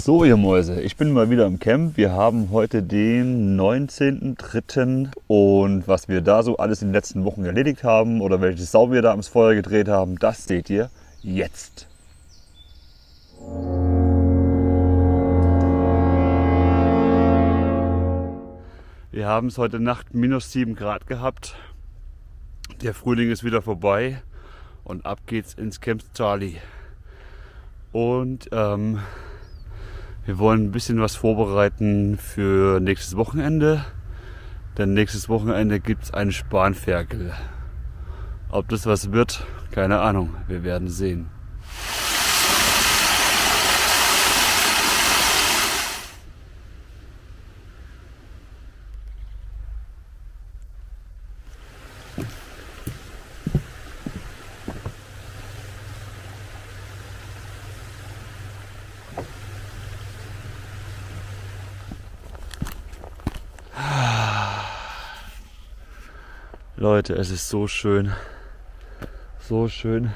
So, ihr Mäuse, ich bin mal wieder im Camp. Wir haben heute den 19.03. und was wir da so alles in den letzten Wochen erledigt haben oder welche Sau wir da ans Feuer gedreht haben, das seht ihr jetzt. Wir haben es heute Nacht minus 7 Grad gehabt. Der Frühling ist wieder vorbei und ab geht's ins Camp Charlie. Und wir wollen ein bisschen was vorbereiten für nächstes Wochenende. Denn nächstes Wochenende gibt es einen Spanferkel. Ob das was wird, keine Ahnung. Wir werden sehen. Leute, es ist so schön. So schön.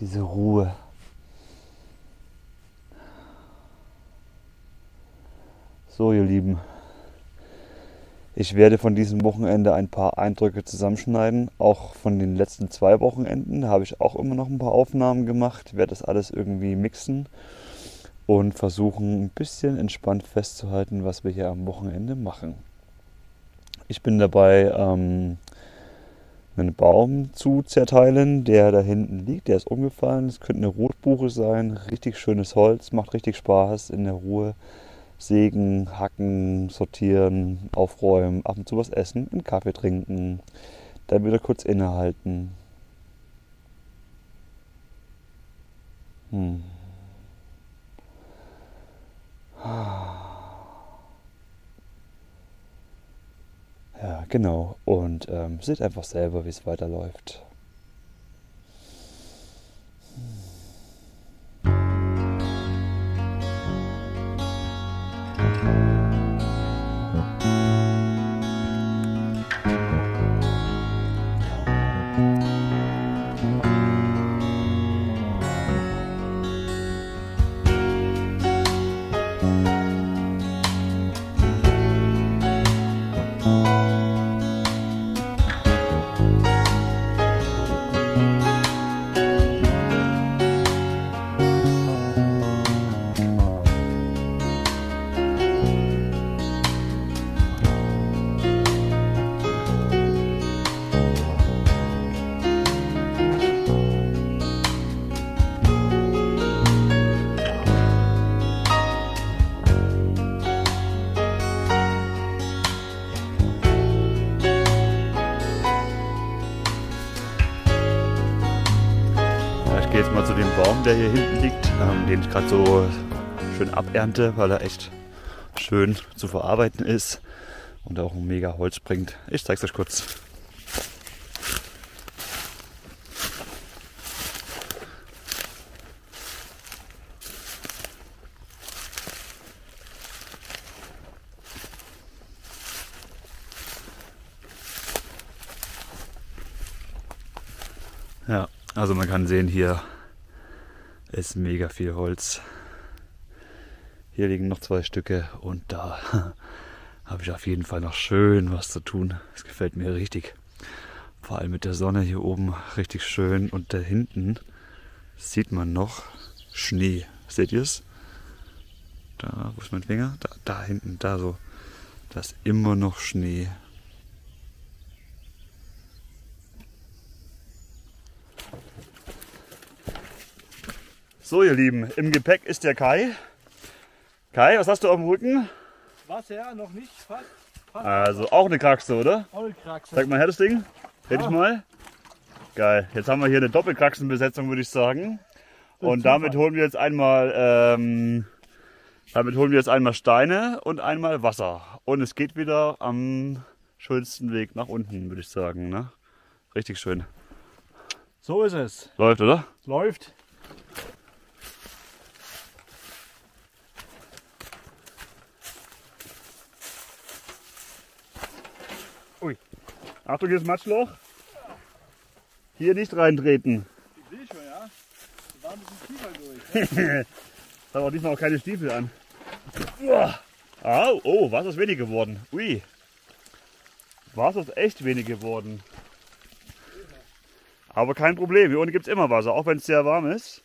diese Ruhe. So, ihr Lieben, ich werde von diesem Wochenende ein paar Eindrücke zusammenschneiden. Auch von den letzten 2 Wochenenden habe ich auch immer noch ein paar Aufnahmen gemacht. Ich werde das alles irgendwie mixen und versuchen, ein bisschen entspannt festzuhalten, was wir hier am Wochenende machen. Ich bin dabei, einen Baum zu zerteilen, der da hinten liegt. Der ist umgefallen. Es könnte eine Rotbuche sein. Richtig schönes Holz, macht richtig Spaß in der Ruhe. Sägen, hacken, sortieren, aufräumen, ab und zu was essen, einen Kaffee trinken, dann wieder kurz innehalten. Ja, genau. Und seht einfach selber, wie es weiterläuft. Ich gehe jetzt mal zu dem Baum, der hier hinten liegt, den ich gerade so schön abernte, weil er echt schön zu verarbeiten ist und auch ein mega Holz bringt. Ich zeige es euch kurz. Ja, also man kann sehen, hier ist mega viel Holz. Hier liegen noch 2 Stücke und da habe ich auf jeden Fall noch schön was zu tun. Das gefällt mir richtig. Vor allem mit der Sonne hier oben richtig schön. Und da hinten sieht man noch Schnee. Seht ihr es? Da, wo ist mein Finger? Da hinten, da so. Da ist immer noch Schnee. So, ihr Lieben, im Gepäck ist der Kai. Kai, was hast du auf dem Rücken? Was, ja, noch nicht, fast. Also auch eine Kraxe, oder? Auch eine Kraxe. Sag mal her das Ding. Hätte ich mal. Geil. Jetzt haben wir hier eine Doppelkraxenbesetzung, würde ich sagen. Und damit holen wir jetzt einmal Steine und einmal Wasser. Und es geht wieder am schönsten Weg nach unten, würde ich sagen. Ne? Richtig schön. So ist es. Läuft, oder? Läuft. Ui. Achtung, hier ist Matschloch. Hier nicht reintreten. Ich sehe schon, ja. Da war ein bisschen tiefer durch. Ich habe auch diesmal auch keine Stiefel an. Uah. Au, oh, Wasser ist wenig geworden. Ui. Wasser ist echt wenig geworden. Aber kein Problem, hier unten gibt es immer Wasser, auch wenn es sehr warm ist.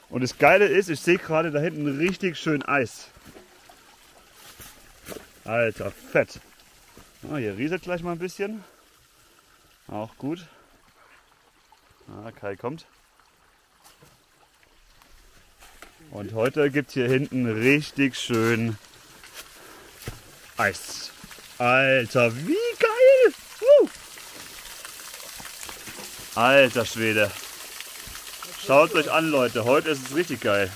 Und das Geile ist, ich sehe gerade da hinten richtig schön Eis. Alter, fett. Ah, hier rieselt gleich mal ein bisschen. Auch gut. Ah, Kai kommt. Und heute gibt es hier hinten richtig schön Eis. Alter, wie geil! Alter Schwede. Schaut euch an, Leute. Heute ist es richtig geil.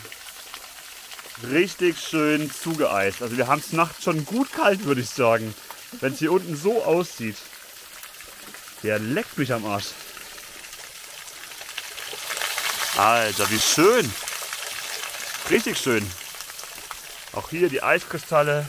Richtig schön zugeeist. Also wir haben es nachts schon gut kalt, würde ich sagen. Wenn es hier unten so aussieht. Der leckt mich am Arsch. Alter, wie schön. Richtig schön. Auch hier die Eiskristalle.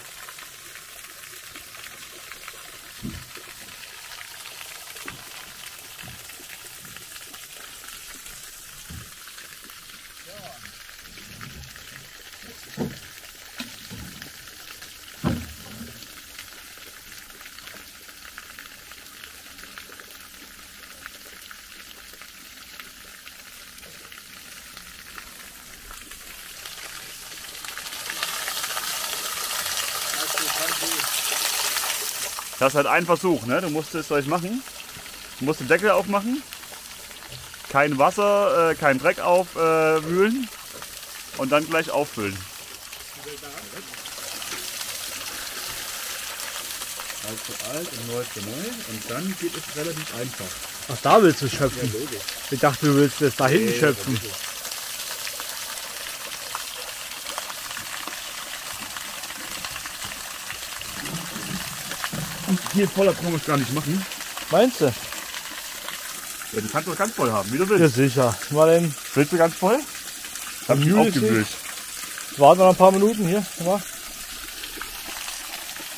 Das ist halt ein Versuch, ne? Du musst es gleich machen. Du musst den Deckel aufmachen. Kein Wasser, kein Dreck aufwühlen. Und dann gleich auffüllen. Alt für alt und neu für neu. Und dann geht es relativ einfach. Ach, da willst du schöpfen? Ja, Ich dachte, du willst das da hinten schöpfen. Hier voller brauchen wir es gar nicht machen. Meinst du? Ja, du kannst doch ganz voll haben, wie du willst. Ja, sicher. Mal den Willst du ganz voll? Hab ich Mühle aufgewühlt. warten wir noch ein paar Minuten hier. Mal.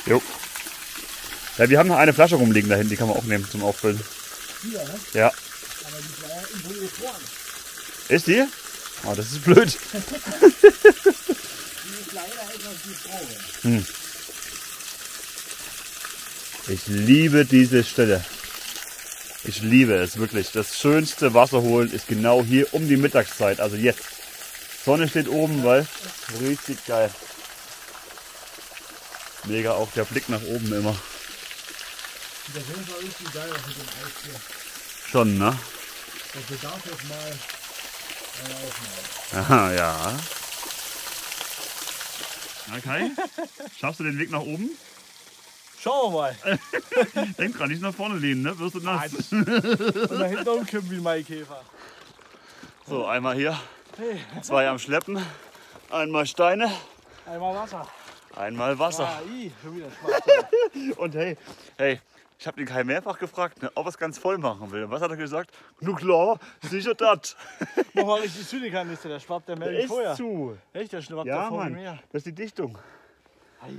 Jo. Ja, wir haben noch eine Flasche rumliegen da hinten, die kann man auch nehmen zum Auffüllen. Hier, ne? Ja. Aber die war ja irgendwo gefroren. Ist die? Oh, das ist blöd. Die ist leider etwas gefroren. Hm. Ich liebe diese Stelle. Ich liebe es wirklich. Das schönste Wasser holen ist genau hier um die Mittagszeit, also jetzt. Sonne steht oben, weil richtig geil. Mega auch der Blick nach oben immer. Das ist auf richtig geil mit dem Eis hier. Schon, ne? Das bedarf jetzt mal eine Aufnahme. Aha, ja. Okay. Schaffst du den Weg nach oben? Schauen wir mal. Denk dran, nicht nach vorne lehnen, ne? Wirst du nass. Und da hinten umkippen wie ein Maikäfer. So, einmal hier. Hey, 2 am Schleppen. Einmal Steine. einmal Wasser. Einmal Wasser. Ah, schon wieder Spaß. Und hey, ich habe den Kai mehrfach gefragt, ne, ob er es ganz voll machen will. Und was hat er gesagt? Nu klar, sicher das. Mach mal richtig zu die Kanister, der schwappt der Der Melk ist vorher. zu. Echt, der schwappt Ja, da vor Mann, mir. das ist die Dichtung. Ei, ei.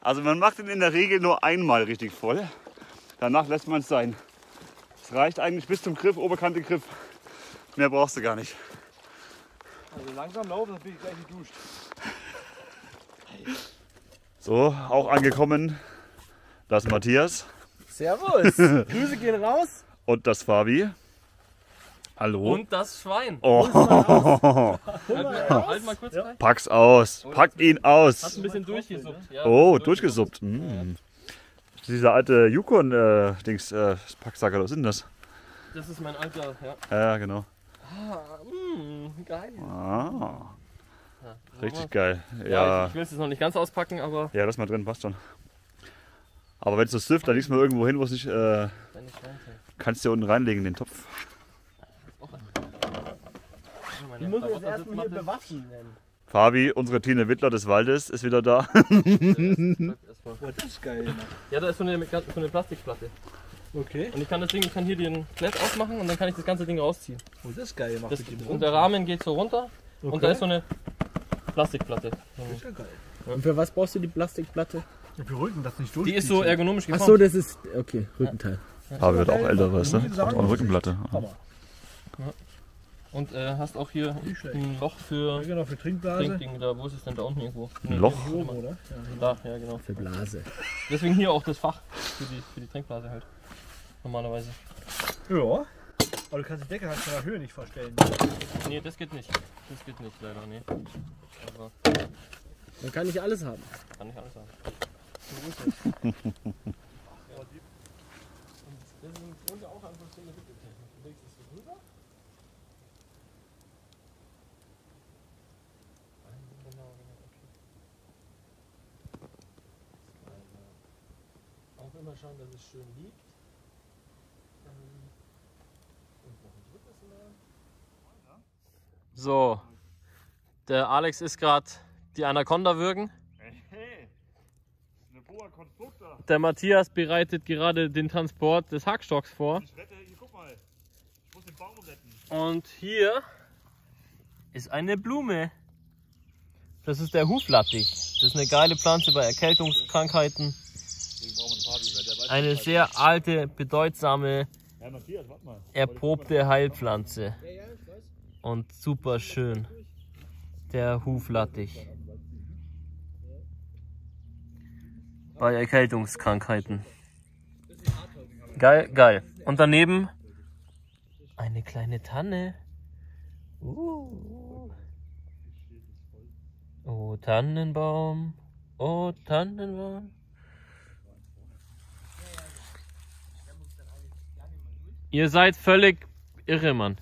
Also man macht ihn in der Regel nur einmal richtig voll. Danach lässt man es sein. Es reicht eigentlich bis zum Griff, Oberkante Griff. Mehr brauchst du gar nicht. Also langsam laufen, dann bin ich gleich geduscht. So, auch angekommen das Matthias Servus. Grüße gehen raus. und das Fabi. Hallo. Und das Schwein. Oh, Halt mal kurz rein. pack's aus. Pack ihn Hast aus. ein bisschen durchgesuppt. Ja, Oh, durchgesuppt. Dieser alte Yukon Packsacker, was ist denn das? Das ist mein alter, ja. Ja, genau. Geil. Ah, Ja, richtig geil. Ja, Ja, ich will es jetzt noch nicht ganz auspacken, aber ja, das mal drin, passt schon. Aber wenn es so süfft, dann legst du mal irgendwo hin, wo es nicht. deine Schweine. Kannst du hier unten reinlegen, den Topf. Die muss ich jetzt erstmal hier bewaffnen nennen. Fabi, unsere Tine Wittler des Waldes, ist wieder da. Oh, das ist geil. Ja, da ist so eine Plastikplatte. Okay. Und ich kann hier den Klett aufmachen und dann kann ich das ganze Ding rausziehen. Oh, das ist geil gemacht. Das, mit dem und der Rahmen geht so runter und da ist so eine Plastikplatte. Das ist ja geil. Und für was brauchst du die Plastikplatte? Wir rücken das nicht durch. Die ist so ergonomisch Ach geformt. so, das ist. Okay, Rückenteil. Fabi wird auch älter, weißt du? Braucht auch eine Rückenplatte. Und hast auch hier ein Loch für Genau, für Trinkblase. Trinkding. Da, wo ist es denn da unten irgendwo? Ein Loch? Hier oben, oder? Da, ja genau. Für Blase. Deswegen hier auch das Fach für die Trinkblase halt. Normalerweise. Ja. Aber du kannst die Decke halt von der Höhe nicht verstellen. Nee, das geht nicht. Das geht nicht leider, nee. Aber Dann kann ich alles haben. kann ich alles sagen. Auch immer schauen, dass es schön liegt. So, der Alex ist gerade die Anaconda würgen. Hey, eine Boa Constrictor. Der Matthias bereitet gerade den Transport des Hackstocks vor. Ich rette, hier, guck mal. Ich muss den Baum retten. Und hier ist eine Blume. Das ist der Huflattich. Das ist eine geile Pflanze bei Erkältungskrankheiten. Eine sehr alte, bedeutsame, Ja, Matthias, warte mal. erprobte Heilpflanze. Und super schön. Der Huflattich. Bei Erkältungskrankheiten. Geil, geil. Und daneben eine kleine Tanne. Oh Tannenbaum, oh Tannenbaum. Ihr seid völlig irre, Mann.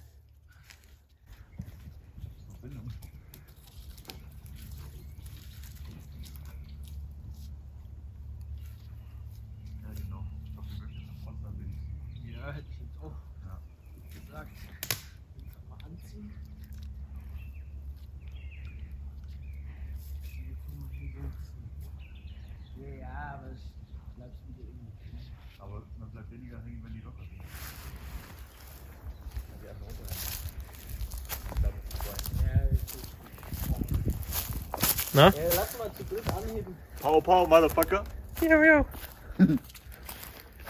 Ja, hätte ich jetzt auch gesagt. Mal anziehen. Ja, aber es bleibt wieder irgendwie. Aber man bleibt weniger hängen, wenn die locker sind. Die einfach runterhängen. Na? Lass mal zu dritt anheben. Pow, pow, Motherfucker. Ja.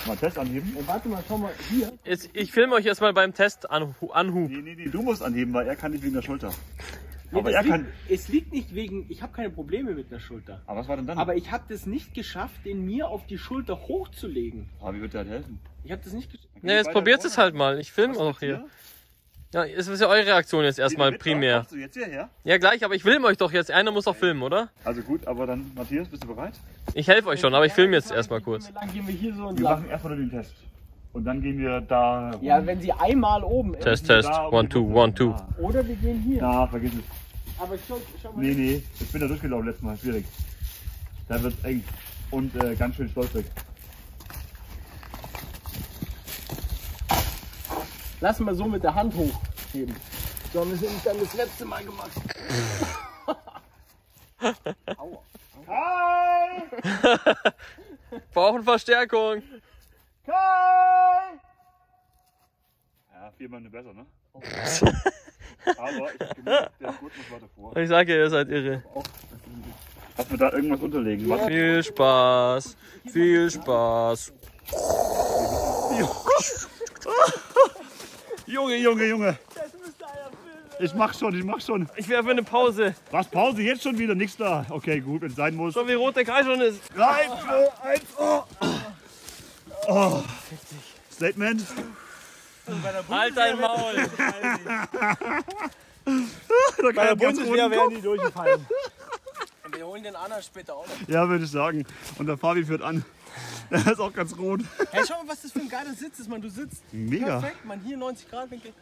Mal Test anheben. Warte mal, schau mal hier. Ich filme euch erstmal beim Test Anhub. Nee, du musst anheben, weil er kann nicht wegen der Schulter. Nee, Aber er kann. Es liegt nicht wegen, ich habe keine Probleme mit der Schulter. Aber was war denn dann? Aber ich habe das nicht geschafft, den mir auf die Schulter hochzulegen. Aber wie wird der halt helfen? Ich habe das nicht geschafft. Ja, jetzt probiert es halt mal. Ich filme auch hier. Ja, es ist ja eure Reaktion jetzt erstmal primär. Kommst du jetzt hierher? Ja, gleich, aber ich filme euch doch jetzt. Einer muss doch filmen, oder? Also gut, aber dann, Matthias, bist du bereit? Ich helfe euch schon, aber ich filme jetzt erstmal kurz. Dann gehen wir hier so Wir entlang. machen erstmal nur den Test. Und dann gehen wir da. Ja, wenn sie einmal oben ist. Test, Test. 1, 2, 1, 2. Oder wir gehen hier. Na, vergiss es. Aber schau mal. Nee, ich bin da durchgelaufen letztes Mal. Schwierig. Da wird eng. Und ganz schön stolprig. Lass mal so mit der Hand hochheben. So haben wir es dann das letzte Mal gemacht. Aua. Kai! Brauchen Verstärkung. Kai! Ja, viermal eine besser, ne? Aber ich hab gemerkt, der Gurt muss weiter vor. Ich sage, ihr seid irre. Lass mir da irgendwas unterlegen. Warte. Viel Spaß. Viel Spaß. Junge. Ich mach schon. Ich werfe eine Pause. Was, Pause? Jetzt schon wieder? Nichts da. Okay, gut, wenn es sein muss. So wie rot der Kreis schon ist. 3, 2, 1, oh. Statement. Halt dein Maul. Da kann er ganz unten wären die durchgefallen. Und wir holen den anderen später auch noch. Ja, würde ich sagen. Und der Fabi führt an. Der ist auch ganz rot. Hey, schau mal, was das für ein geiler Sitz ist, man. Du sitzt Mega. perfekt, man. Hier 90 Grad Winkel.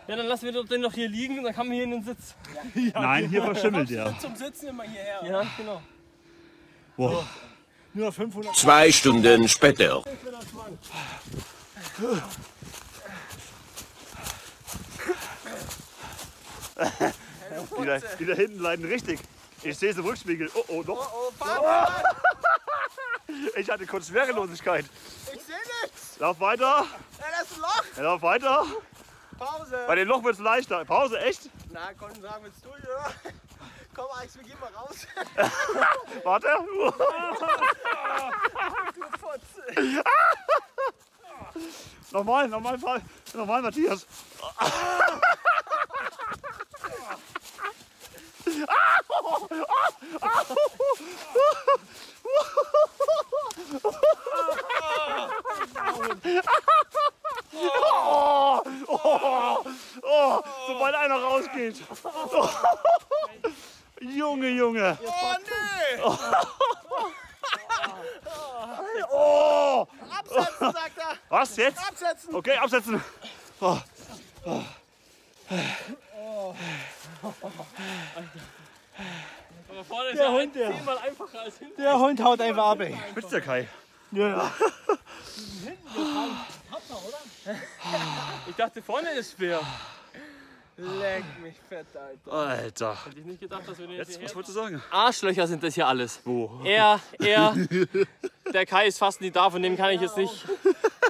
Ja, dann lassen wir den doch hier liegen und dann kann man hier in den Sitz. Nein, hier verschimmelt der. Zum Sitzen immer hierher. Ja, genau. Boah. Nur 500. 2 Stunden später. Die da hinten leiden richtig. Ich sehe es im Rückspiegel. Oh, doch. Ich hatte kurz Schwerelosigkeit. Ich sehe nichts. Lauf weiter. Das ist ein Loch. Lauf weiter. Pause. Bei dem Loch wird es leichter. Pause, echt? Na, konnten sagen, willst du hier? Komm, Alex, wir gehen mal raus. Warte. Du Fotze. Nochmal, Matthias. Sobald einer rausgeht. Junge. Oh, nee. Oh. Absetzen, sagt er. Was jetzt? Absetzen. Okay, absetzen. Oh. Aber vorne ist Der ja Hund, der. 10-mal einfacher als hinten. Der Hund haut einfach ab, ey. Spitzt der Kai? Ja. Ich dachte, vorne ist schwer. Leck mich fett, Alter. Alter. Hätte ich nicht gedacht, dass wir den Jetzt, jetzt was hierher... wolltest du sagen? Arschlöcher sind das hier alles. Wo? Er, der Kai ist fast nicht da, von dem kann ich jetzt nicht.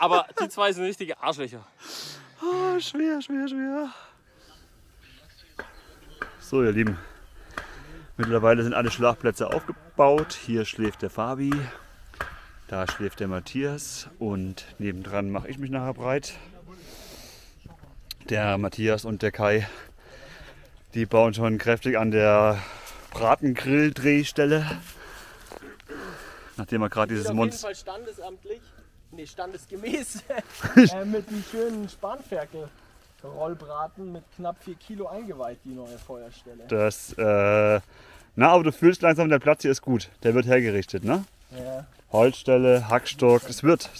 Aber die zwei sind richtige Arschlöcher. Oh, schwer. So, ihr Lieben. Mittlerweile sind alle Schlafplätze aufgebaut. Hier schläft der Fabi. Da schläft der Matthias. Und nebendran mache ich mich nachher breit. Der Matthias und der Kai, die bauen schon kräftig an der Bratengrill-Drehstelle. Nachdem wir gerade dieses Auf jeden Monster... Fall standesamtlich, nee, standesgemäß, mit einem schönen Spanferkel-Rollbraten mit knapp 4 Kilo eingeweiht, die neue Feuerstelle. Das, na, aber du fühlst langsam, der Platz hier ist gut. Der wird hergerichtet, ne? Ja. Holzstelle, Hackstock, es wird.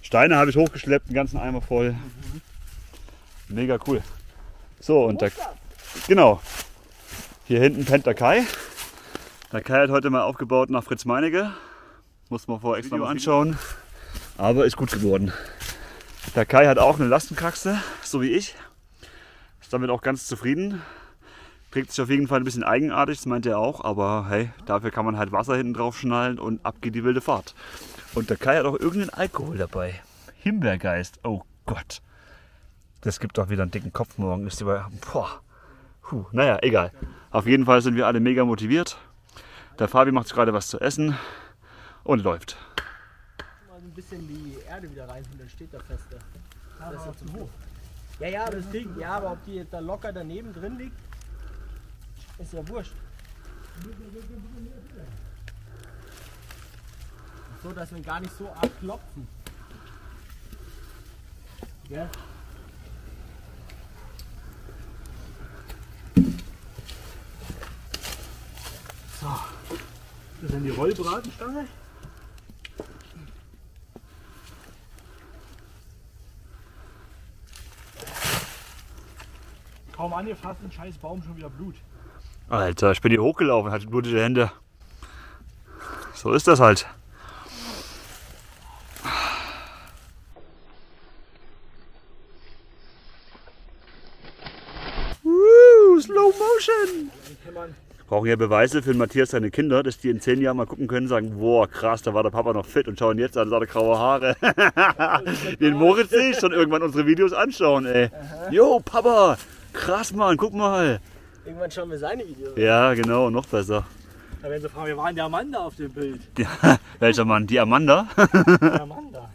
Steine habe ich hochgeschleppt, einen ganzen Eimer voll. Mega cool. So, und da, genau. Hier hinten pennt der Kai. Der Kai hat heute mal aufgebaut nach Fritz Meinecke. Muss man vorher extra mal anschauen. Aber ist gut geworden. Der Kai hat auch eine Lastenkraxe, so wie ich. Ist damit auch ganz zufrieden. Trägt sich auf jeden Fall ein bisschen eigenartig, das meint er auch. Aber hey, dafür kann man halt Wasser hinten drauf schnallen und ab geht die wilde Fahrt. Und der Kai hat auch irgendeinen Alkohol dabei. Himbeergeist, oh Gott. Das gibt doch wieder einen dicken Kopf morgen. Ist über, boah. Naja, egal. Auf jeden Fall sind wir alle mega motiviert. Der Fabi macht gerade was zu essen und läuft. Mal so ein bisschen die Erde wieder rein und dann steht da fester. Das ist ja zu hoch. Ja, das Ding. Ja, aber ob die jetzt da locker daneben drin liegt, ist ja wurscht. So, dass wir gar nicht so arg klopfen. Ja. So, das ist die Rollbratenstange. Kaum angefasst, ein scheiß Baum, schon wieder Blut. Alter, ich bin hier hochgelaufen, hatte blutige Hände. So ist das halt. Slow Motion! Brauchen ja Beweise für den Matthias seine Kinder, dass die in 10 Jahren mal gucken können und sagen, boah krass, da war der Papa noch fit und schauen jetzt an, seine graue Haare. Den Moritz sehe ich schon irgendwann unsere Videos anschauen, ey. Jo, Papa, krass Mann, guck mal. Irgendwann schauen wir seine Videos. Ja, genau, noch besser. Da werden sie fragen, wir waren der Amanda auf dem Bild. Ja, welcher Mann? Die Amanda? Der Amanda.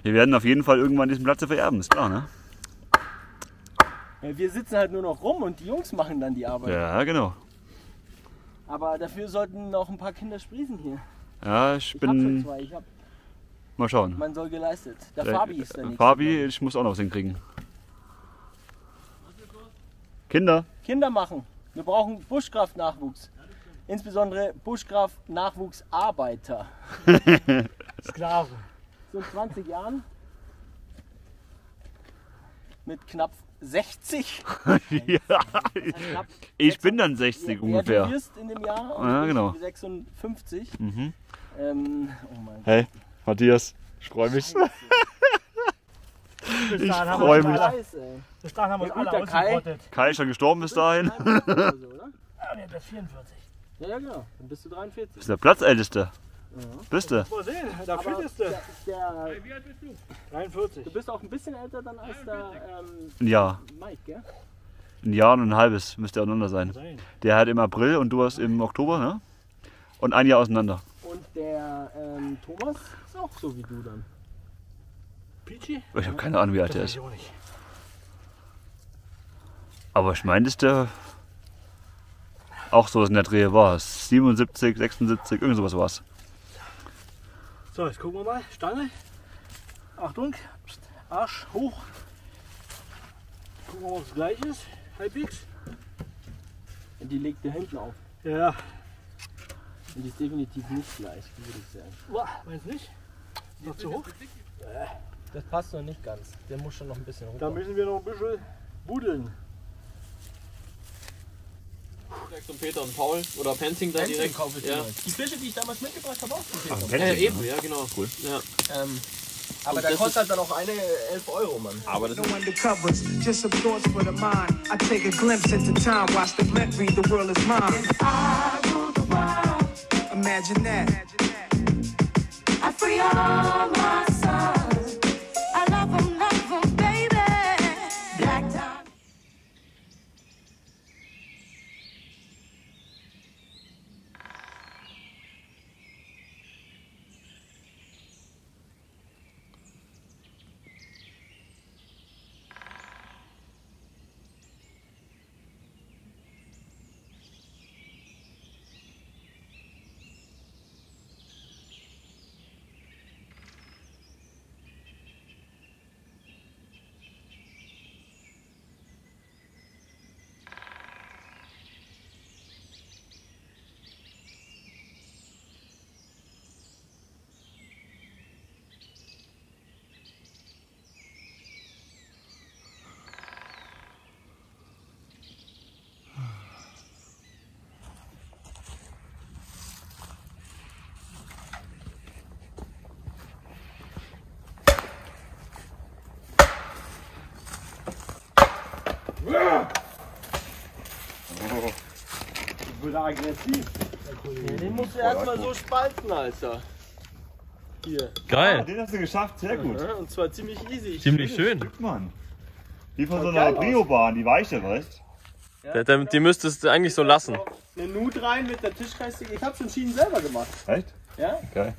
Wir werden auf jeden Fall irgendwann diesen Platz vererben, ist klar, ne? Ja, wir sitzen halt nur noch rum und die Jungs machen dann die Arbeit. Ja, genau. Aber dafür sollten noch ein paar Kinder sprießen hier. Ja, ich Ich hab schon bin... zwei. Mal schauen. Man soll geleistet. Der Fabi ist der nächste. Fabi, ich muss auch noch was hinkriegen. Kinder. Kinder machen. Wir brauchen Buschkraftnachwuchs. Insbesondere Buschkraftnachwuchsarbeiter. Sklaven. So in 20 Jahren. Mit knapp 60. Ja, Knapp ich bin dann 60 Ja, ungefähr. du wirst in dem Jahr und Ja, ich genau. bin 56. Mhm. Oh mein Hey, Matthias, ich freue mich. Bis Ich dahin haben freu wir uns mich. alle- Scheiße, ey. Bis dahin haben wir Ja, uns gut, alle der Kai- ausgerottet. Kai ist schon gestorben bis dahin. 43 oder so, oder? Ja, der hat 44. Ja, genau. Dann bist du 43. Bist der Platzälteste. Bist du? Mal sehen, der Aber fitteste. Wie alt bist du? 43. Du bist auch ein bisschen älter dann als der Ein Jahr. Mike, gell? Ein Jahr und ein halbes müsste auseinander sein. Sein. Der hat im April und du hast im Oktober, ne? Und ein Jahr auseinander. Und der Thomas ist auch so wie du dann. Peachy? Ich habe keine Ahnung, wie alt Das er weiß ist. ich auch nicht. Aber ich meine, dass der auch so in der Dreh war. 77, 76, irgend sowas war's. So, jetzt gucken wir mal. Stange. Achtung. Psst. Arsch hoch. Gucken wir mal, ob es gleich ist. Halbwegs. Die legt der hinten auf. Ja. Und die ist definitiv nicht gleich, würde ich sagen. Uah, meinst du nicht? Noch zu hoch? Das passt noch nicht ganz. Der muss schon noch ein bisschen hoch. Da müssen wir noch ein bisschen budeln. Direkt zum Peter und Paul oder Penzing da direkt. kaufe ich Ja. Die Fische, die ich damals mitgebracht habe, auch zu viel. Eben, ja genau. Cool. Ja. Aber da kostet halt dann auch eine 11 Euro, Mann. Aber das No undercovers, just some thoughts for the mind. I take a glimpse into time, watch the blimp read, the world is mine. I rule the world. Imagine that. I free all my sons. I love 'em, baby. Black time. wieder aggressiv. Ja, den musst du erstmal so spalten, Alter. Hier. Geil. Den hast du geschafft, sehr gut. Ja, und zwar ziemlich easy. Ziemlich schön. Stück, Mann. Wie von so einer Brio-Bahn, die weiche, weißt Die müsstest du eigentlich so lassen. Eine Nut rein mit der Tischkreissäge. Ich habe schon Schienen selber gemacht. du? Echt? Ja? Geil.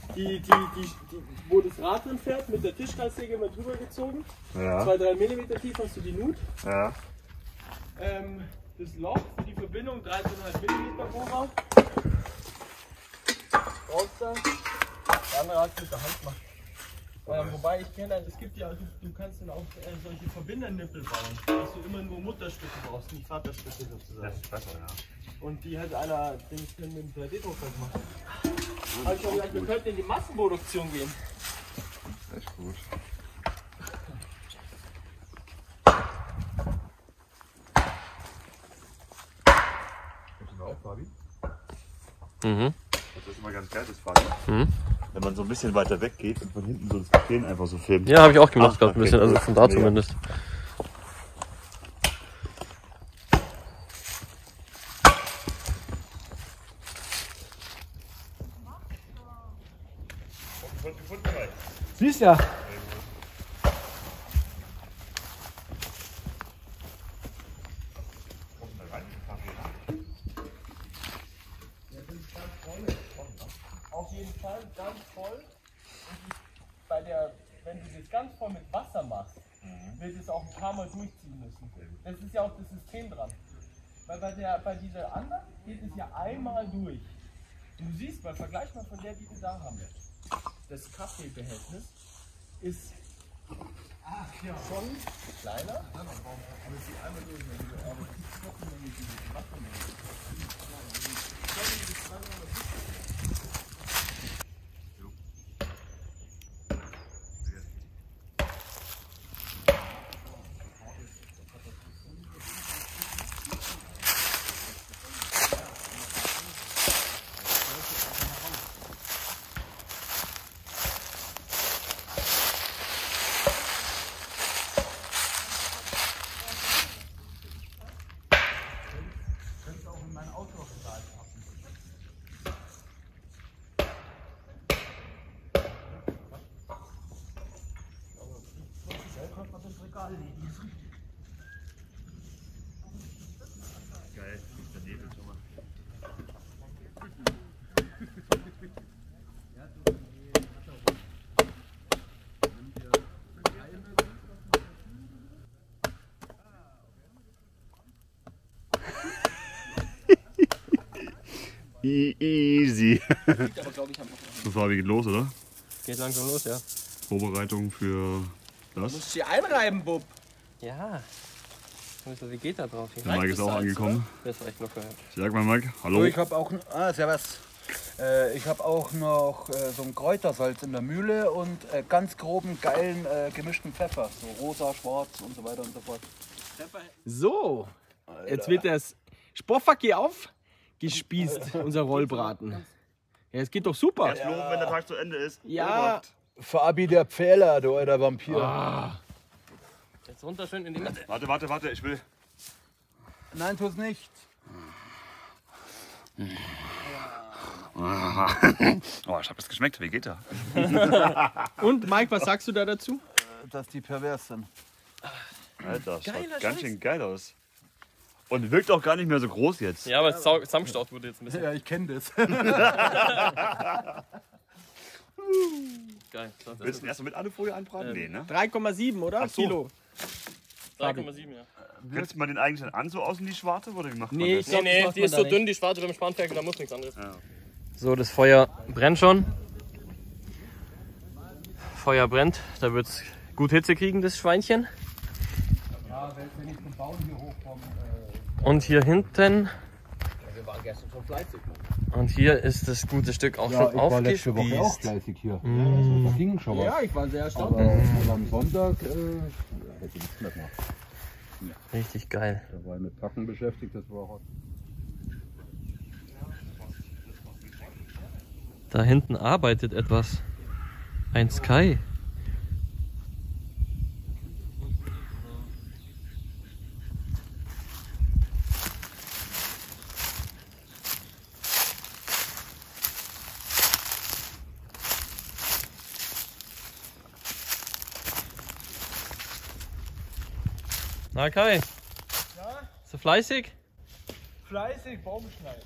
Wo das Rad drin fährt, mit der Tischkreissäge immer drüber gezogen. Ja. 2-3 mm tief hast du die Nut. Ja. Das Loch für die Verbindung 13,5 mm Bohrer. Raus da. Der andere hat es mit der Hand gemacht. Wobei ich kenne, es gibt ja, du kannst dann auch solche Verbindernippel bauen, dass du immer nur Mutterstücke brauchst, nicht Vaterstücke sozusagen. Das ist besser, ja. Und die hat einer, den ich mit dem 3D-Drucker gemacht. Habe ich schon gesagt, wir könnten in die Massenproduktion gehen. Echt gut. Auch, Fabi? Mhm. Das ist immer ganz geil, das Fabi. Mhm. Wenn man so ein bisschen weiter weg geht und von hinten so das Geschehen einfach so filmt. Ja, habe ich auch gemacht, Ach, gerade ein okay, bisschen, also cool. von da Mega. zumindest. Siehst ja. Auf jeden Fall ganz voll. Und wenn du das ganz voll mit Wasser machst, wird es auch ein paar Mal durchziehen müssen. Das ist ja auch das System dran. Weil bei dieser anderen geht es ja einmal durch. Du siehst mal, vergleich mal von der, die wir da haben. Das Kaffeebehältnis ist schon kleiner. Geil, der Nebel schon mal. Easy. So, Fabi, geht los, oder? Geht langsam los, ja. Vorbereitung für das. Musst du sie einreiben, Bub. Ja. Wie geht da drauf hier? Der Mike ist auch angekommen. Das ist echt locker. Sag mal, Mike, hallo. So, ich habe auch, servus. Ich habe auch noch so ein Kräutersalz in der Mühle und ganz groben, geilen, gemischten Pfeffer. So rosa, schwarz und so weiter und so fort. So, jetzt wird das Sportverkehr aufgespießt, unser Rollbraten. Ja, es geht doch super. Erst loben, wenn der Tag zu Ende ist. Ja, Fabi der Pfähler, du alter Vampir. Jetzt runter schön in die Mitte. Warte, ich will. Nein, tu's nicht. Oh, ich hab das geschmeckt. Wie geht der? und Mike, was sagst du da dazu? Dass die pervers sind. Alter, schaut ganz schön geil aus. Und wirkt auch gar nicht mehr so groß jetzt. Ja, aber es zusammenstaucht wurde jetzt ein bisschen. Ja, ich kenne das. Geil. So, Willst du den erst mal mit Alufolie anbraten? Nee, ne? 3,7, oder? Ach so. Kilo. 3,7, ja. Könntest du mal den eigentlich dann an so außen die Schwarte? Oder wie macht man Nee, das? ich glaub, das Nee, macht die man ist da so nicht. dünn, die Schwarte beim Spanferkel, da muss nichts anderes. Ja. So, das Feuer brennt schon. Feuer brennt, da wird es gut Hitze kriegen, das Schweinchen. Ja, wenn ich zum Bauen hier hochkomme. Und hier hinten, Wir waren gestern schon fleißig. und hier ist das gute Stück auch schon aufgespießt. fleißig hier. Das ging schon Ja, ich war sehr erstaunt. Aber am Sonntag hätte ich nichts mehr gemacht. Richtig geil. Da war ich mit Packen beschäftigt, das war hart. Da hinten arbeitet etwas. Ein Sky. Na Kai, Ja, bist du fleißig? fleißig Baum schneiden.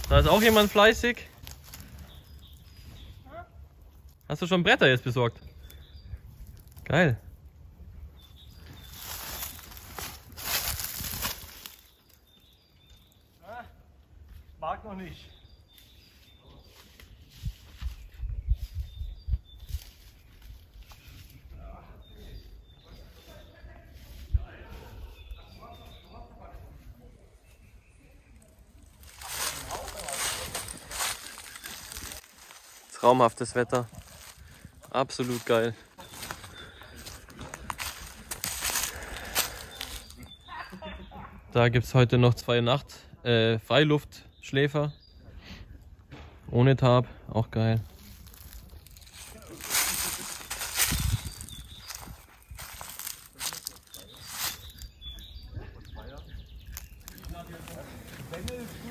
Da ist auch jemand fleißig. Hast du schon Bretter jetzt besorgt? Geil. Mag noch nicht. Traumhaftes Wetter. Absolut geil. Da gibt es heute noch 2 Freiluftschläfer. Ohne Tarp, auch geil.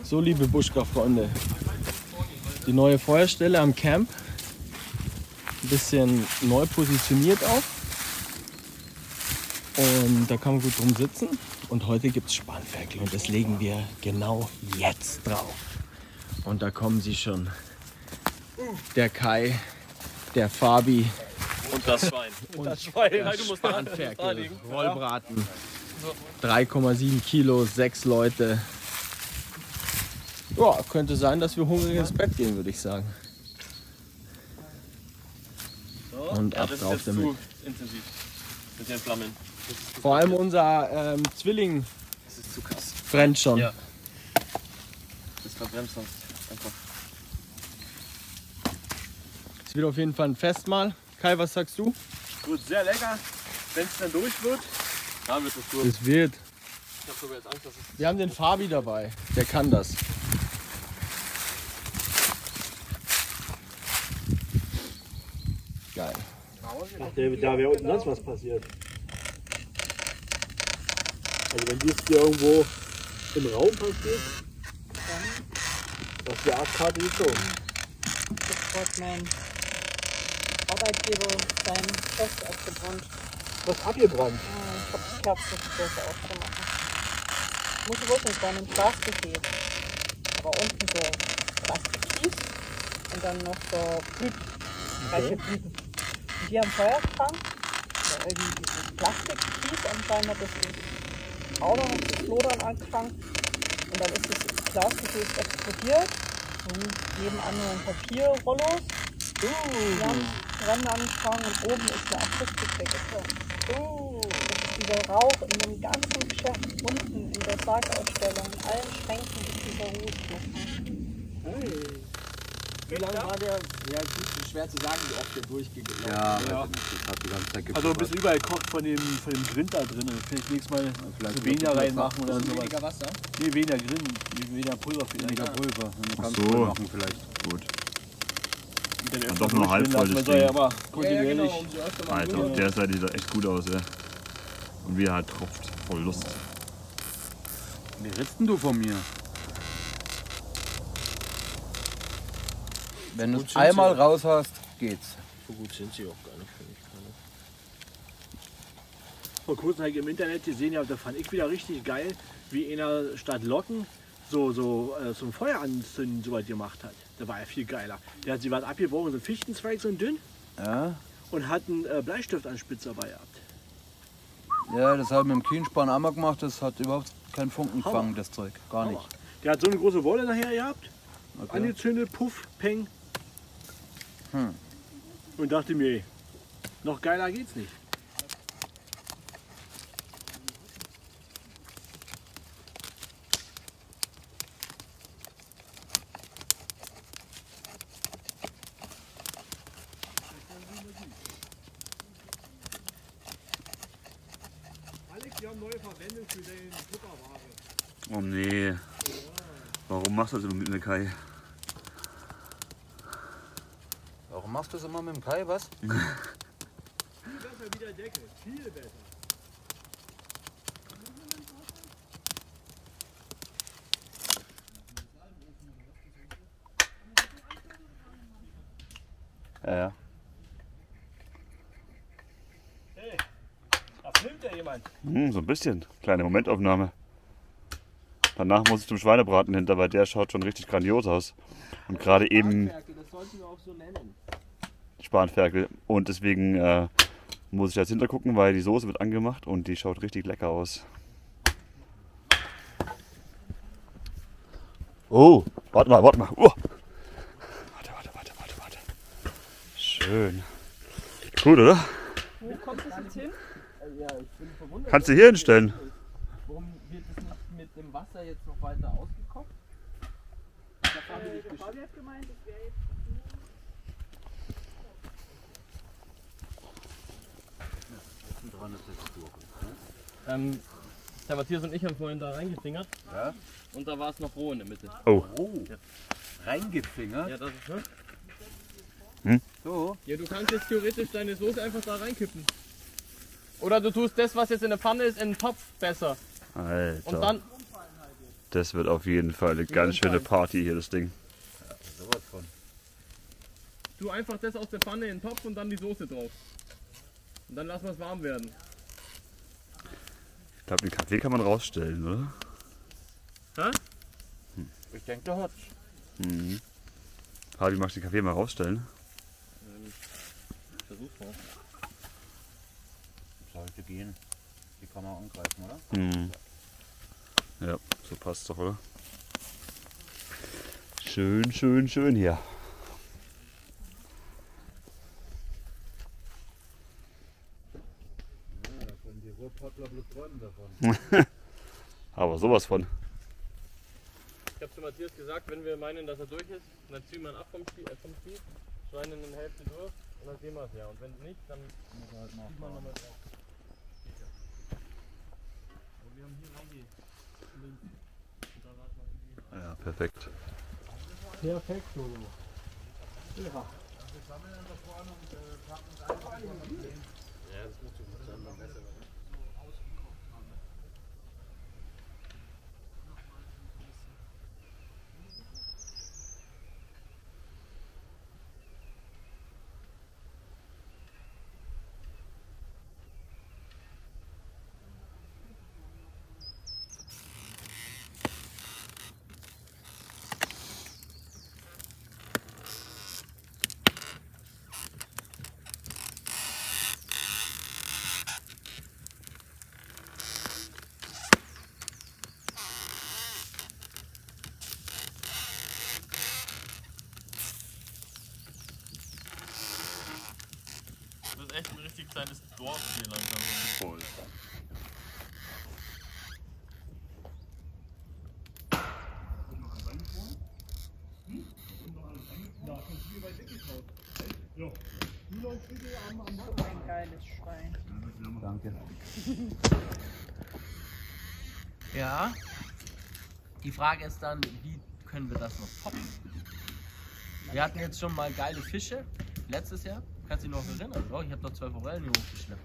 So, liebe Buschka-Freunde, die neue Feuerstelle am Camp, ein bisschen neu positioniert auch und da kann man gut drum sitzen und heute gibt es Spanferkel und das legen wir genau jetzt drauf und da kommen sie schon, der Kai, der Fabi Und das Schwein. und Das Schwein. der Du musst Spanferkel, Rollbraten, 3,7 Kilo, 6 Leute. Ja, könnte sein, dass wir hungrig ins Bett gehen, würde ich sagen. Und ab das drauf ist damit. zu intensiv mit den Flammen. Vor allem unser Zwilling Das ist zu krass. brennt schon. Ja. Das verbrennt sonst einfach. Es wird auf jeden Fall ein Festmahl. Kai, was sagst du? Wird sehr lecker, wenn es dann durch wird. Da wird es durch. Es wird. Ich habe sogar jetzt Angst, dass es. Wir haben den Fabi dabei. Der kann das. Geil. Da wäre unten sonst was passiert. Also wenn dies hier irgendwo im Raum passiert, das wäre Arschkarte gezogen. Sofort mein Arbeitgeber sein Fest abgebrannt. Was abgebrannt? Ich habe die Kerzenstoße aufgemacht. Muss wirklich sein, ein Plastikkies. Aber unten so Plastikkies und dann noch so reiche Blüten. Und die haben Feuer gefangen. Ja, irgendwie dieses Plastikkies anscheinend hat das auch noch zu flodern angefangen. Und dann ist das Glasgefäß explodiert. Und nebenan nur ein Papierrollos. Die haben Brennen angefangen und oben ist eine Akustikdecke drin. Das ist dieser Rauch in dem ganzen Geschäft, unten in der Sargausstellung, in allen Schränken ist dieser Ruß. Wie lange war der? Ja, gut, schwer zu sagen, wie oft der durchgegangen ist. Ja, ja. Hat die ganze Zeit Also ein bisschen überall kocht von dem Grind da drin. Vielleicht nächstes Mal Vielleicht weniger reinmachen oder sowas. Weniger Wasser? Nee, weniger Grind, weniger Pulver vielleicht. Weniger Pulver. Ach Ganz so. voll machen vielleicht. Gut. Dann Und öfter doch nur halb durchgehen voll lassen, das man soll ja Ding. immer kontinuierlich. umso öfter man Alter, auf der Seite sieht das echt gut aus, ey. Und wie er halt tropft. Voll Lust. Wie redest denn du von mir? Wenn du es einmal raus hast, geht's. So gut sind sie auch gar nicht, finde ich. Vor kurzem habe ich im Internet gesehen, ja, da fand ich wieder richtig geil, wie einer statt Locken so ein Feuer anzünden so was gemacht hat. Der war ja viel geiler. Der hat sie was abgebrochen, so ein Fichtenzweig, so ein dünn, Ja, und hat einen Bleistift an Spitz dabei gehabt. ja, das habe ich mit dem Kienspan einmal gemacht. Das hat überhaupt keinen Funken Hammer. gefangen, das Zeug. Gar nicht. Der hat so eine große Wolle nachher gehabt, Okay. angezündet, puff, peng. Und dachte mir, noch geiler geht's nicht. Alex, wir haben neue Verwendung für den Zuckerware. Oh nee. Warum machst du das mit mir, Kai? Warum machst du das immer mit dem Kai, was? Viel besser wie der Deckel, viel besser. Ja, ja. Hey, da filmt ja jemand. gemeint. So ein bisschen. Kleine Momentaufnahme. Danach muss ich zum Schweinebraten hinter, weil der schaut schon richtig grandios aus. Und gerade eben Spanferkel, das sollten wir auch so nennen. Spanferkel. Und deswegen muss ich jetzt hinter gucken, weil die Soße wird angemacht und die schaut richtig lecker aus. Oh, warte mal. Warte. Schön. Cool, oder? Wo kommt das jetzt hin? Ja, ich bin verwundert. Kannst du hier hinstellen? Warum wird es nicht mit dem Wasser jetzt noch weiter ausgekocht? Der Fabi hat gemeint, das wäre jetzt Der Matthias und ich haben vorhin da reingefingert. Ja? Und da war es noch roh in der Mitte. Oh. Reingefingert. Ja, das ist, ne? So. Ja, du kannst jetzt theoretisch deine Soße einfach da reinkippen. Oder du tust das, was jetzt in der Pfanne ist, in den Topf besser. Alter. Und dann, Das wird auf jeden Fall eine ganz schöne Party hier, das Ding. Sowas von. tu einfach das aus der Pfanne in den Topf und dann die Soße drauf. Und dann lassen wir es warm werden. Ich glaube, den Kaffee kann man rausstellen, oder? Hä? Ich denke, der hat's. Mhm. Fabi, magst du den Kaffee mal rausstellen? Versuch's mal. Sollte gehen. Die kann man angreifen, oder? Mhm. Ja, so passt's doch, oder? Schön, schön, schön hier. Die Ruhrpottler träumen davon. Aber sowas von. Ich habe zu Matthias gesagt, wenn wir meinen, dass er durch ist, dann ziehen wir ihn ab vom Spieß, schneiden ihn in der Hälfte durch und dann sehen wir es ja. Und wenn nicht, dann Muss er halt zieht man nachfahren. nochmal drauf. Aber wir haben hier reingelinkt. Und da warten wir irgendwie. Ja, perfekt. Perfekt, so. Ja. Ja, das muss gut sein, beim Messer. Das ist echt ein richtig kleines Dorf hier langsam. Voll. ein geiles Schwein. Danke. Ja. Die Frage ist dann, wie können wir das noch toppen? Wir hatten jetzt schon mal geile Fische letztes Jahr. Kannst du dich noch erinnern? Oh, ich habe doch 2 Forellen hier hochgeschleppt.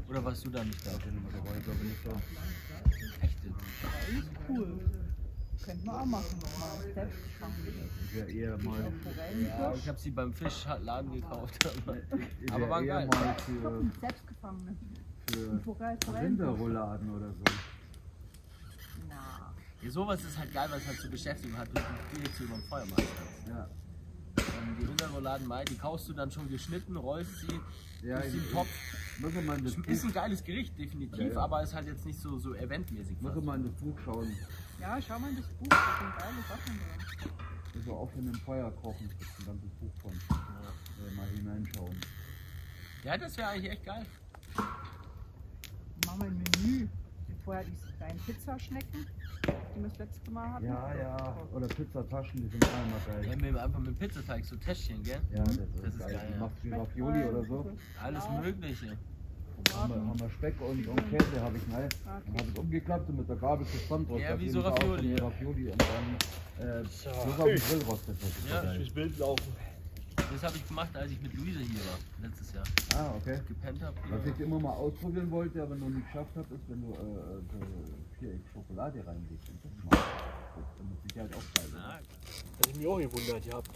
Oder warst du da nicht da? Da war ich nicht da. Echte. Ist cool. Könnten wir auch machen. Mal selbst fangen. Ich wäre eher mal, Ja, ich habe sie beim Fischladen gekauft. ich Aber wär waren eher geil. mal für Selbstgefangene. für Winterrouladen oder so. Na. Ja, sowas ist halt geil, weil es halt zur Beschäftigung hat, durch die direkt so über dem Feuer machen kannst. Ja. Die Rinderrouladen, die kaufst du dann schon geschnitten, rollst sie, Ja, tust sie im Topf. muss man das Ist ein geiles Gericht, definitiv, Ja, ja. aber ist halt jetzt nicht so eventmäßig. muss fast. man in das Buch schauen. Ja, schau mal in das Buch. Da sind geile Sachen drin. Also auf einem Feuer kochen, das ist ein ganzes Buch von. Mal hineinschauen. Ja, das wäre eigentlich echt geil. Machen wir ein Menü. Vorher diese kleinen Pizzaschnecken, die wir das letzte Mal hatten. Ja. Oder Pizzataschen, die sind auch immer geil. Ja, einfach mit Pizzateig so Täschchen, gell? Ja, das Das ist ist geil. geil, Du ja. machst wie Ravioli oder so. Alles Mögliche. Haben wir Speck und Käse habe ich mal. Dann habe ich umgeklappt und mit der Gabel gespannt drauf. Ja, wie dass so eben auch Ravioli, von den ja. Ravioli und dann bloß auf dem Grill rostet. Das ist Ja, geil. Fürs Bild laufen. Das habe ich gemacht, als ich mit Luise hier war, letztes Jahr. Ah, okay. Gepennt habe. Was ich immer mal ausprobieren wollte, aber noch nicht geschafft habe, ist, wenn du so Viereck Schokolade reinlegst. Und das machst. Das ist mit Sicherheit auch geil. Ja, Hätte ich mich auch gewundert gehabt.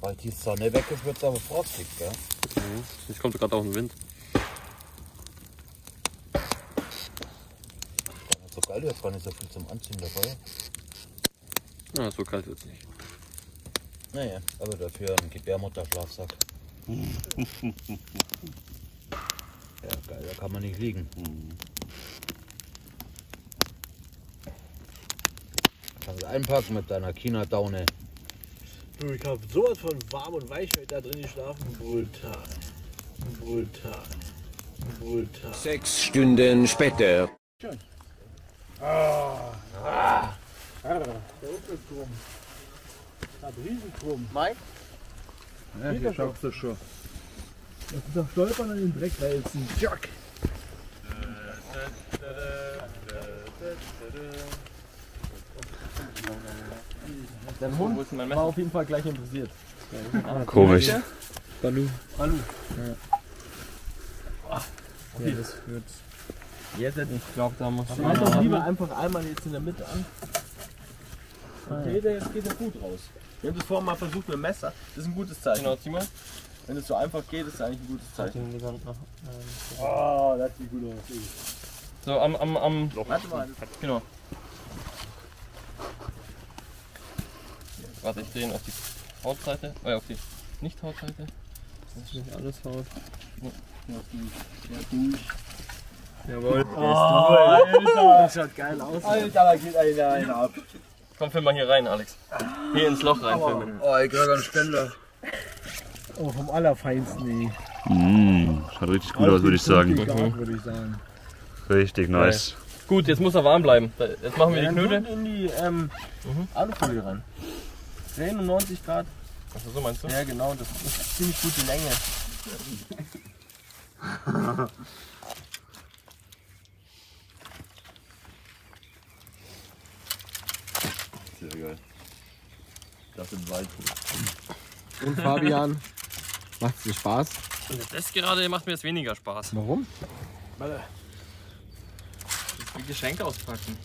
Weil die Sonne weg ist, wird es aber frostig, gell? Jetzt kommt gerade auch ein Wind. So geil, du hast gar nicht so viel zum Anziehen dabei. Ja, so kalt wird es nicht. Naja, aber dafür ein Gebärmutterschlafsack. Ja, geil, da kann man nicht liegen. Kannst du einpacken mit deiner China-Daune. Du, ich habe sowas von warm und weich heute da drin geschlafen. Brutal. Brutal. Brutal. 6 Stunden später. Der Opelturm. Der Riesenturm. Mike? Ja, hier schaffst du schon. Das ist doch Stolpern an den Dreckwälzen. Jack. Dein Hund war auf jeden Fall gleich interessiert. Komisch. Balu. Balu. Ja. Okay, das wird. Jetzt, ich glaube, da muss ich. Also lieber einfach einmal jetzt in der Mitte an. Okay, jetzt geht der gut raus. Wir haben das vorhin mal versucht mit dem Messer. Das ist ein gutes Zeichen. Genau, zieh mal. Wenn es so einfach geht, ist es eigentlich ein gutes Zeichen. Oh, das sieht gut aus. So, am warte mal. Genau. Warte, ich drehe ihn auf die Hautseite. Auf die Nicht-Hautseite. Das ist nicht alles Haut. Jawohl. Oh, Alter. Das schaut geil aus. Alter, da geht einer ab. Komm, film mal hier rein, Alex. Hier ins Loch rein filmen. Oh, ich krieg einen Ständer. Oh, vom Allerfeinsten, ey. Schaut richtig gut aus, würde ich sagen. Würde ich sagen. Richtig nice. Gut, jetzt muss er warm bleiben. Jetzt machen wir die Knödel in die Alufolie rein. Drehen um 90 Grad. Achso, so meinst du? Ja, genau, das ist ziemlich gut die Länge. Sehr geil. Das im Wald. Und Fabian, macht's dir Spaß? Das gerade macht mir jetzt weniger Spaß. Warum? Das ist wie Geschenke auspacken.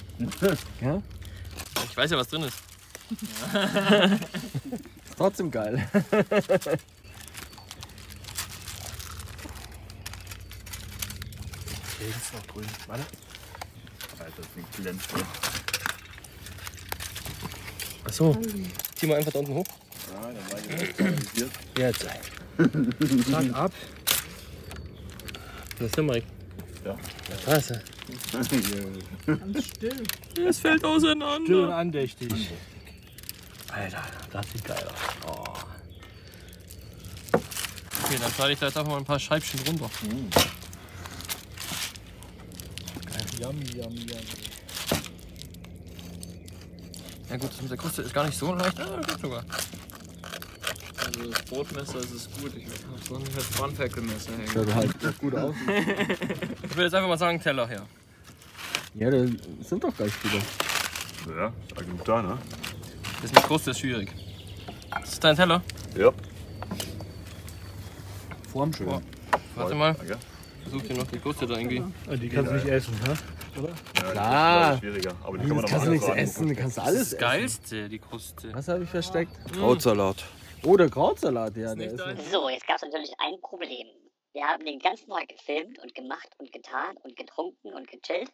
Ja? Ich weiß ja, was drin ist. Ist trotzdem geil. Okay, das ist noch grün. Warte. Alter, das klingt glänzt. Achso. Zieh mal einfach da unten hoch. Ja, dann war ich organisiert. Jetzt. Sag ab. Was ist der Mike? Ja. Scheiße. Ganz still. Es fällt Still und auseinander. andächtig. Alter, das sieht geil aus. Oh. Okay, dann schneide ich da jetzt einfach mal ein paar Scheibchen runter. Yummy, yummy, yummy. Ja gut, das mit der Kruste ist gar nicht so leicht. Ah, geht sogar. Also das Brotmesser ist es gut, ich habe so ein Spanferkelmesser hängen. Ja, du halt gut aus. Ich will jetzt einfach mal sagen, Teller her. Ja, das sind doch gleich viele. Ja, ist ja genug da, ne? Das mit Kruste ist schwierig. Das ist dein Teller? Ja. Formschön. Oh. Warte mal. Danke. Versuch dir noch die Kruste da irgendwie. Die kannst du nicht essen, hä? Ja, Klar. Das ist schwieriger. Aber die kann man Das noch kannst du nichts anders essen, du kannst alles Das essen. Geilste, die Kruste. Was habe ich versteckt? Krautsalat. Oder Krautsalat, ja. Der nicht ist dein? So, jetzt gab es natürlich ein Problem. Wir haben den ganzen Tag gefilmt und gemacht und getan und getrunken und gechillt.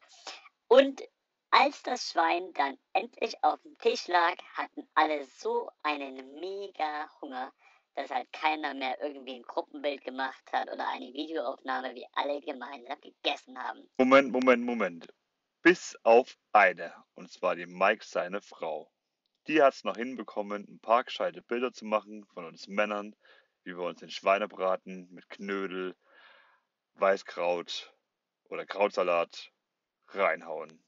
Und als das Schwein dann endlich auf dem Tisch lag, hatten alle so einen mega Hunger, dass halt keiner mehr irgendwie ein Gruppenbild gemacht hat oder eine Videoaufnahme, wie alle gemeinsam gegessen haben. Moment. Bis auf eine. Und zwar die Mike, seine Frau. Die hat es noch hinbekommen, ein paar gescheite Bilder zu machen von uns Männern, wie wir uns den Schweinebraten mit Knödel, Weißkraut oder Krautsalat reinhauen.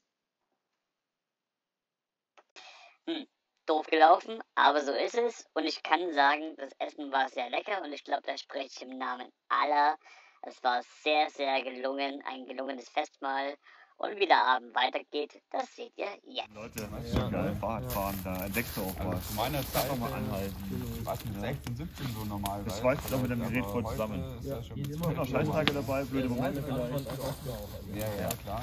Doof gelaufen, aber so ist es. Und ich kann sagen, das Essen war sehr lecker und ich glaube, da spreche ich im Namen aller. Es war sehr, sehr gelungen, ein gelungenes Festmahl. Und wie der Abend weitergeht, das seht ihr jetzt. Leute, das ist schon geil. Fahrradfahren, da entdeckst du auch was. Zu meiner Zeit mal anhalten. Was mit 16, 17 so normal. Das schweißt doch mit dem Gerät voll zusammen. Ja, Es sind noch Scheißtage dabei, blöde Momente vielleicht. ja, klar.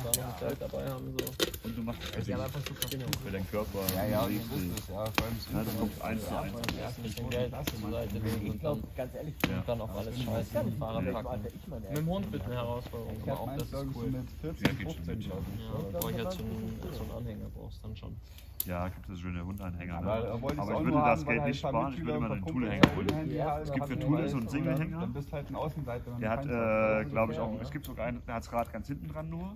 Und du machst es für deinen Körper. Ja, ich wusste es, ja. Vor allem ja, du kommst 1 zu 1. Erst ein bisschen Geld zur Seite legen und dann, Ganz ehrlich, dann auf alles scheißen, die Fahrer packen. Mit dem Hund wird eine Herausforderung, aber auch das ist cool. mit 14, 15 schon. Ja, brauche ich jetzt so einen Anhänger, brauchst dann schon. Ja, gibt es schöne Hundanhänger. Ne? Aber ich würde das Geld nicht sparen, ich würde mal einen Thule-Hänger holen. Es gibt für Thule so einen Single-Hänger. Dann bist halt ein Außenseiter. Der hat, glaube ich, auch, es gibt sogar einen, der hat das Rad ganz hinten dran nur.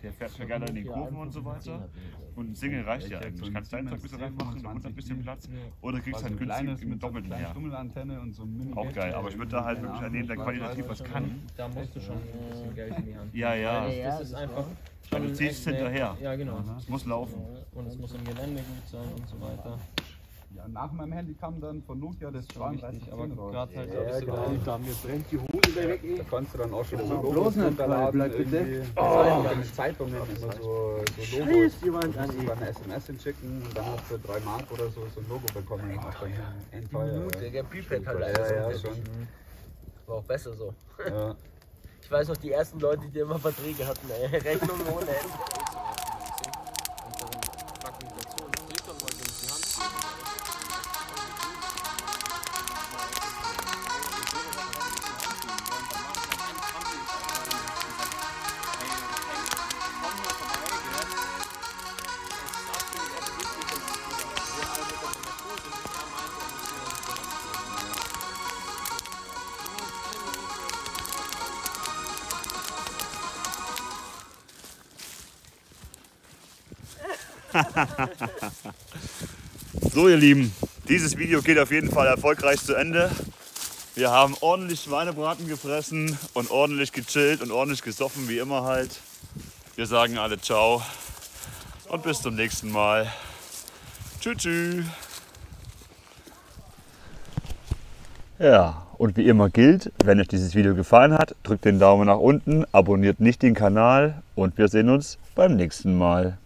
Der fährt für gerne in die Kurven und so weiter. Und ein Single reicht ja eigentlich. Du kannst deinen Zeug ein bisschen reinmachen, der Hund hat ein bisschen Platz. Oder kriegst halt günstig mit doppelten her. Auch geil, aber ich würde da halt wirklich einen nehmen, der qualitativ was kann. Da musst du schon ein bisschen Geld in die Hand. Ja. Das ist einfach. Weil du ziehst hinterher. Ja, genau. Es muss laufen. Und es muss im Gelände gut sein und so weiter. Ja, nach meinem Handy kam dann von Nokia das 32, aber gerade halt Mir brennt die Hose weg. da konntest du dann auch schon so bloß Logos nicht runterladen. bleib bitte. Deine Zeitungen immer so Logos. die Wand Du an. musst sogar eine SMS hinschicken und dann hast du 3 Mark oder so ein Logo bekommen. Auch dann Endfeuer. Der Prepaid hat Ja, schon. War auch besser so. Ja. Ich weiß noch, die ersten Leute, die immer Verträge hatten, ey. Rechnungen ohne Ende. So ihr Lieben, dieses Video geht auf jeden Fall erfolgreich zu Ende. Wir haben ordentlich Schweinebraten gefressen und ordentlich gechillt und ordentlich gesoffen, wie immer halt. Wir sagen alle ciao und bis zum nächsten Mal. Tschüss. Ja, und wie immer gilt, wenn euch dieses Video gefallen hat, drückt den Daumen nach unten, abonniert nicht den Kanal und wir sehen uns beim nächsten Mal.